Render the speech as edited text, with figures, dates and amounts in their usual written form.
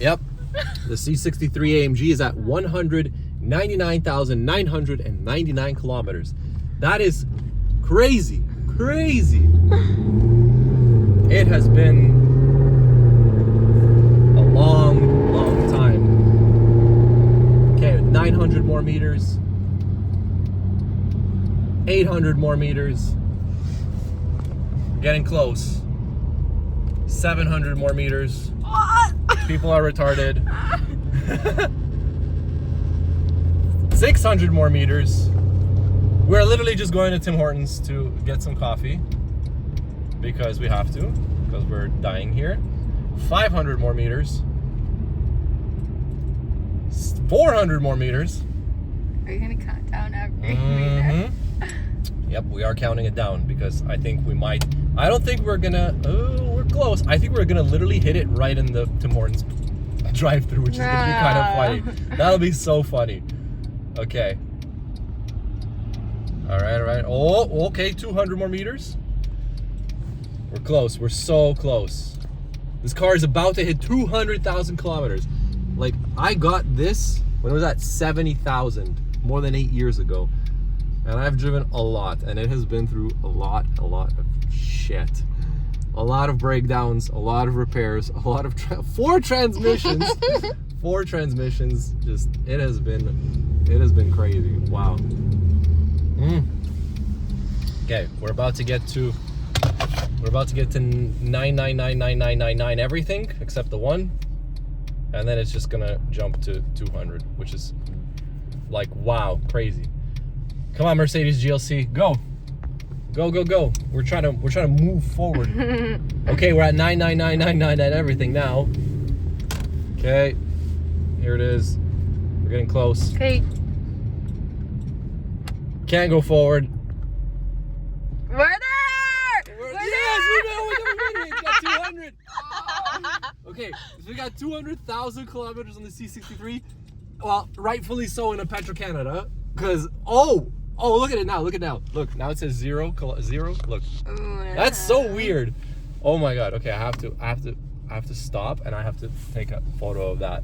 Yep. The C63 AMG is at 199,999 kilometers. That is crazy, crazy. It has been a long, long time. Okay, 900 more meters. 800 more meters. Getting close. 700 more meters. What? People are retarded. 600 more meters. We're literally just going to Tim Hortons to get some coffee because we have to, because we're dying here. 500 more meters. 400 more meters. Are you gonna count down every meter? Yep, we are counting it down because I think we might. I don't think we're gonna. Oh, we're close. I think we're gonna literally hit it right in the Tim Hortons drive-through, which is gonna be kind of funny. That'll be so funny. Okay. All right, all right. Oh, okay. 200 more meters. We're close. We're so close. This car is about to hit 200,000 kilometers. Like, I got this when it was at 70,000 more than 8 years ago. And I've driven a lot, and it has been through a lot of shit. A lot of breakdowns, a lot of repairs, a lot of 4 transmissions. 4 transmissions. Just it has been crazy. Wow. Okay, we're about to get to 9999999 everything except the one, and then it's just gonna jump to 200, which is like, wow, crazy. Come on, Mercedes GLC, go, go, go, go. We're trying to move forward. Okay, we're at 99999 at everything now. Okay, here it is. We're getting close. Okay. Can't go forward. We're there! Yes, we made it. We got 200. Okay, so we got 200,000 kilometers on the C63. Well, rightfully so in a Petro-Canada, because oh, look at it now. Look at it now. Look, now it says zero. Look, that's so weird. Oh my God. Okay, I have to stop, and I have to take a photo of that.